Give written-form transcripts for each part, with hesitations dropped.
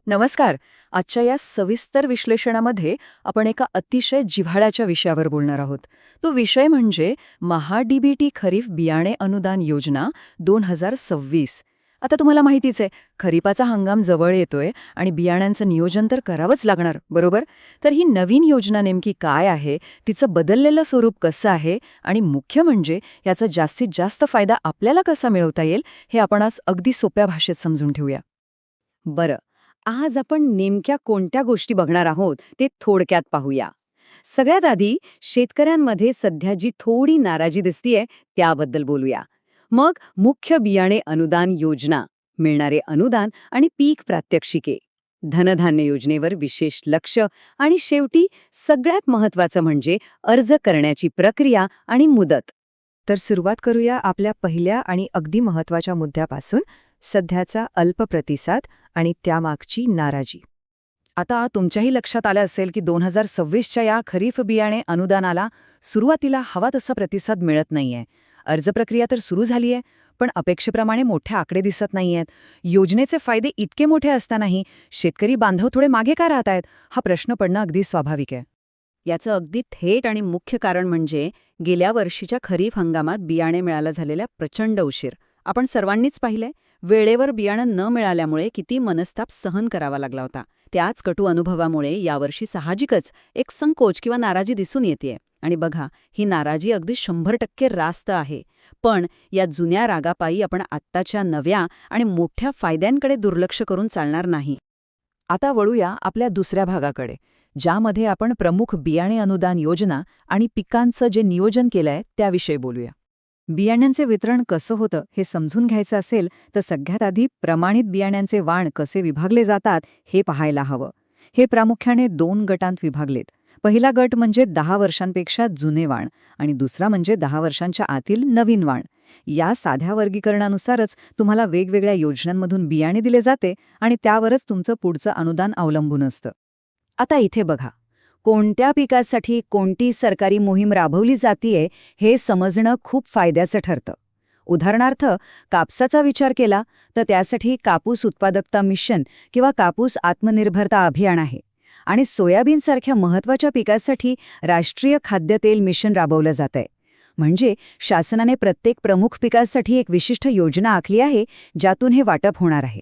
नमस्कार. आजच्या या सविस्तर विश्लेषणामध्ये आपण एका अतिशय जिव्हाळ्याच्या विषयावर बोलणार आहोत. तो विषय म्हणजे महाडीबीटी खरीप बियाणे अनुदान योजना 2026. आता तुम्हाला माहितीच आहे, खरीपाचा हंगाम जवळ येतोय आणि बियाण्यांचं नियोजन तर करावंच लागणार, बरोबर? तर ही नवीन योजना नेमकी काय आहे, तिचं बदललेलं स्वरूप कसं आहे आणि मुख्य म्हणजे याचा जास्तीत जास्त फायदा आपल्याला कसा मिळवता येईल, हे आपण आज अगदी सोप्या भाषेत समजून ठेवूया. बरं, आज आपण नेमक्या कोणत्या गोष्टी बघणार आहोत ते थोडक्यात पाहूया. सगळ्यात आधी शेतकऱ्यांमध्ये सध्या जी थोडी नाराजी दिसतीये त्याबद्दल बोलूया. मग मुख्य बियाणे अनुदान योजना, मिळणारे अनुदान आणि पीक प्रात्यक्षिके, धनधान्य योजनेवर विशेष लक्ष आणि शेवटी सगळ्यात महत्त्वाचं म्हणजे अर्ज करण्याची प्रक्रिया आणि मुदत. तर सुरुवात करूया आपल्या पहिल्या आणि अगदी महत्त्वाच्या मुद्द्यापासून, सध्याचा अल्प प्रतिसाद आणि त्यामागची नाराजी. आता तुमच्याही लक्षात आलं असेल की 2026च्या या खरीप बियाणे अनुदानाला सुरुवातीला हवा तसा प्रतिसाद मिळत नाहीये. अर्ज प्रक्रिया तर सुरू झालीये, पण अपेक्षेप्रमाणे मोठे आकडे दिसत नाहीयेत. योजनेचे फायदे इतके मोठे असतानाही शेतकरी बांधव थोडे मागे का राहत आहेत, हा प्रश्न पडणं अगदी स्वाभाविक आहे. याचं अगदी थेट आणि मुख्य कारण म्हणजे गेल्या वर्षीच्या खरीप हंगामात बियाणे मिळायला झालेला प्रचंड उशीर. आपण सर्वांनीच पाहिलंय, वेळेवर बियाणं न मिळाल्यामुळे किती मनस्ताप सहन करावा लागला होता. त्याच कटू अनुभवामुळे यावर्षी साहजिकच एक संकोच किंवा नाराजी दिसून येतेय. आणि बघा, ही नाराजी अगदी 100% रास्त आहे. पण या जुन्या रागापायी आपण आत्ताच्या नव्या आणि मोठ्या फायद्यांकडे दुर्लक्ष करून चालणार नाही. आता वळूया आपल्या दुसऱ्या भागाकडे, ज्यामध्ये आपण प्रमुख बियाणे अनुदान योजना आणि पिकांचं जे नियोजन केलंय त्याविषयी बोलूया. बियाण्यांचे वितरण कसं होतं हे समजून घ्यायचं असेल तर सगळ्यात आधी प्रमाणित बियाण्यांचे वाण कसे विभागले जातात हे पाहायला हवं. हे प्रामुख्याने 2 गटांत विभागलेत. पहिला गट म्हणजे 10 वर्षांपेक्षा जुने वाण आणि दुसरा म्हणजे 10 वर्षांच्या आतील नवीन वाण. या साध्या वर्गीकरणानुसारच तुम्हाला वेगवेगळ्या योजनांमधून बियाणे दिले जाते आणि त्यावरच तुमचं पुढचं अनुदान अवलंबून असतं. आता इथे बघा, कोणत्या पिकासाठी कोणती सरकारी मोहीम राबवली जातीये हे समजणं खूप फायद्याचं ठरतं. उदाहरणार्थ, कापसाचा विचार केला तर त्यासाठी कापूस उत्पादकता मिशन किंवा कापूस आत्मनिर्भरता अभियान आहे. आणि सोयाबीनसारख्या महत्त्वाच्या पिकासाठी राष्ट्रीय खाद्यतेल मिशन राबवलं जातंय. म्हणजे शासनाने प्रत्येक प्रमुख पिकासाठी एक विशिष्ट योजना आखली आहे, ज्यातून हे वाटप होणार आहे.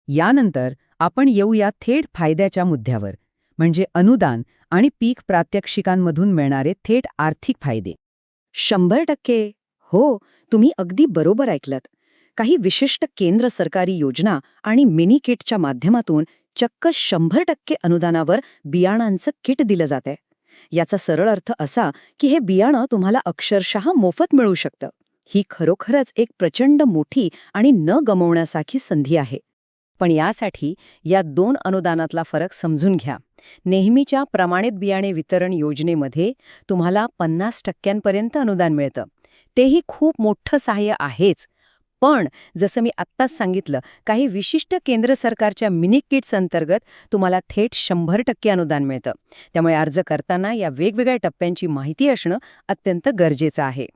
यानंतर आपण येऊया थेट फायद्याच्या मुद्द्यावर, म्हणजे अनुदान आणि पीक प्रात्यक्षिकांमधून मिळणारे थेट आर्थिक फायदे. 100%. हो, तुम्ही अगदी बरोबर ऐकलत. काही विशिष्ट केंद्र सरकारी योजना आणि मिनी किटच्या माध्यमातून चक्क 100% अनुदानावर बियाणांचं किट दिलं जातंय. याचा सरळ अर्थ असा की हे बियाणं तुम्हाला अक्षरशः मोफत मिळू शकतं. ही खरोखरच एक प्रचंड मोठी आणि न गमावण्यासारखी संधी आहे. पण यासाठी या 2 अनुदानातला फरक समजून घ्या. नेहमीच्या प्रमाणित बियाणे वितरण योजनेमध्ये तुम्हाला 50% अनुदान मिळतं. तेही खूप मोठं सहाय्य आहेच. पण जसं मी आत्ताच सांगितलं, काही विशिष्ट केंद्र सरकारच्या मिनी किट्स अंतर्गत तुम्हाला थेट 100% अनुदान मिळतं. त्यामुळे अर्ज करताना या वेगवेगळ्या टप्प्यांची माहिती असणं अत्यंत गरजेचं आहे.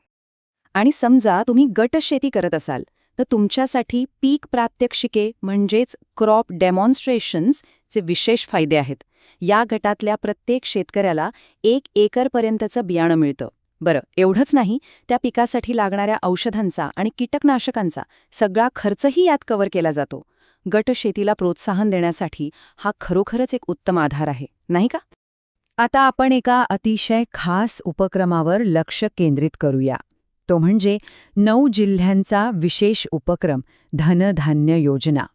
आणि समजा तुम्ही गट शेती करत असाल तर तुमच्यासाठी पीक प्रात्यक्षिके म्हणजेच क्रॉप डेमॉन्स्ट्रेशन्सचे विशेष फायदे आहेत. या गटातल्या प्रत्येक शेतकऱ्याला 1 एकरपर्यंतचं बियाणं मिळतं. बरं, एवढंच नाही, त्या पिकासाठी लागणाऱ्या औषधांचा आणि कीटकनाशकांचा सगळा खर्चही यात कव्हर केला जातो. गट शेतीला प्रोत्साहन देण्यासाठी हा खरोखरच एक उत्तम आधार आहे, नाही का? आता आपण एका अतिशय खास उपक्रमावर लक्ष केंद्रित करूया. तो म्हणजे 9 जिल्ह्यांचा विशेष उपक्रम धनधान्य योजना.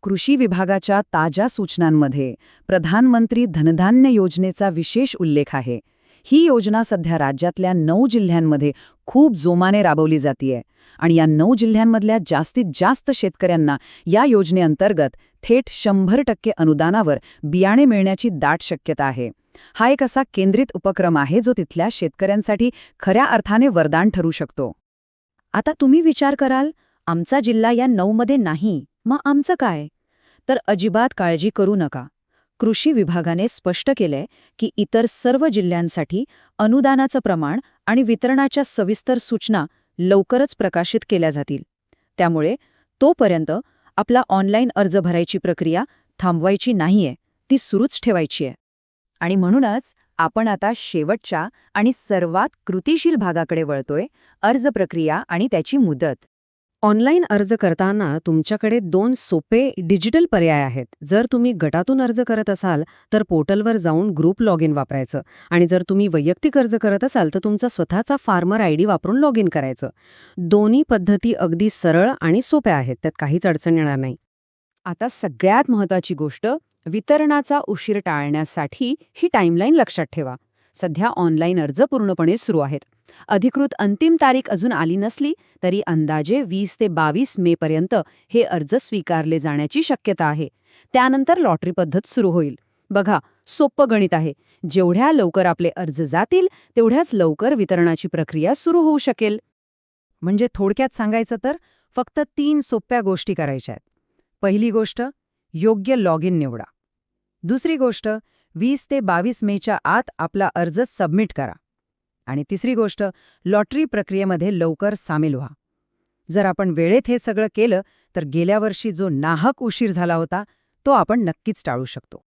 कृषी विभागाच्या ताज्या सूचनांमध्ये प्रधानमंत्री धनधान्य योजनेचा विशेष उल्लेख आहे. ही योजना सध्या राज्यातल्या 9 जिल्ह्यांमध्ये खूप जोमाने राबवली जातीये आणि या 9 जिल्ह्यांमधल्या जास्तीत जास्त शेतकऱ्यांना या योजनेअंतर्गत थेट 100% अनुदानावर बियाणे मिळण्याची दाट शक्यता आहे. हा एक असा केंद्रित उपक्रम आहे जो तिथल्या शेतकऱ्यांसाठी खऱ्या अर्थाने वरदान ठरू शकतो. आता तुम्ही विचार कराल, आमचा जिल्हा या 9 मध्ये नाही, मग आमचं काय? तर अजिबात काळजी करू नका. कृषी विभागाने स्पष्ट केलंय की इतर सर्व जिल्ह्यांसाठी अनुदानाचं प्रमाण आणि वितरणाच्या सविस्तर सूचना लवकरच प्रकाशित केल्या जातील. त्यामुळे तोपर्यंत आपला ऑनलाईन अर्ज भरायची प्रक्रिया थांबवायची नाहीये, ती सुरूच ठेवायची आहे. आणि म्हणूनच आपण आता शेवटच्या आणि सर्वात कृतिशील भागाकडे वळतोय, अर्ज प्रक्रिया आणि त्याची मुदत. ऑनलाईन अर्ज करताना तुमच्याकडे 2 सोपे डिजिटल पर्याय आहेत. जर तुम्ही गटातून अर्ज करत असाल तर पोर्टलवर जाऊन ग्रुप लॉग इन वापरायचं आणि जर तुम्ही वैयक्तिक अर्ज करत असाल तर तुमचा स्वतःचा फार्मर आयडी वापरून लॉग इन करायचं. दोन्ही पद्धती अगदी सरळ आणि सोप्या आहेत, त्यात काहीच अडचण येणार नाही. आता सगळ्यात महत्त्वाची गोष्ट, वितरणाचा उशीर टाळण्यासाठी ही टाईमलाईन लक्षात ठेवा. सध्या ऑनलाईन अर्ज पूर्णपणे सुरू आहेत. अधिकृत अंतिम तारीख अजून आली नसली तरी अंदाजे 20 ते 22 मे पर्यंत हे अर्ज स्वीकारले जाण्याची शक्यता आहे. त्यानंतर लॉटरी पद्धत सुरू होईल. बघा, सोपं गणित आहे. जेवढ्या लवकर आपले अर्ज जातील तेवढ्याच लवकर वितरणाची प्रक्रिया सुरू होऊ शकेल. म्हणजे थोडक्यात सांगायचं तर फक्त 3 सोप्या गोष्टी करायच्या आहेत. पहिली गोष्ट, योग्य लॉग इन निवडा. दुसरी गोष्ट, 20 ते 22 मेच्या आत आपला अर्ज सबमिट करा. आणि तिसरी गोष्ट, लॉटरी प्रक्रियेमध्ये लवकर सामील व्हा. जर आपण वेळेत हे सगळं केलं तर गेल्या वर्षी जो नाहक उशीर झाला होता तो आपण नक्कीच टाळू शकतो.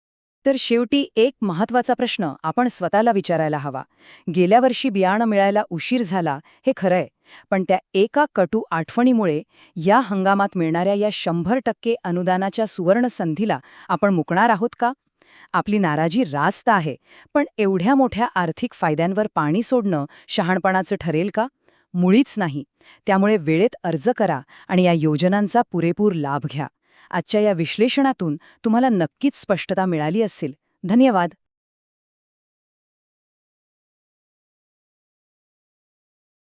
तर शेवटी एक महत्त्वाचा प्रश्न आपण स्वतःला विचारायला हवा. गेल्या वर्षी बियाणं मिळायला उशीर झाला हे खरंय, पण त्या एका कटू आठवणीमुळे या हंगामात मिळणाऱ्या या 100% अनुदानाच्या सुवर्ण संधीला आपण मुकणार आहोत का? आपली नाराजी रास्त आहे, पण एवढ्या मोठ्या आर्थिक फायद्यांवर पाणी सोडणं शहाणपणाचं ठरेल का? मुळीच नाही. त्यामुळे वेळेत अर्ज करा आणि या योजनांचा पुरेपूर लाभ घ्या. आजच्या या विश्लेषणातून तुम्हाला नक्कीच स्पष्टता मिळाली असेल. धन्यवाद.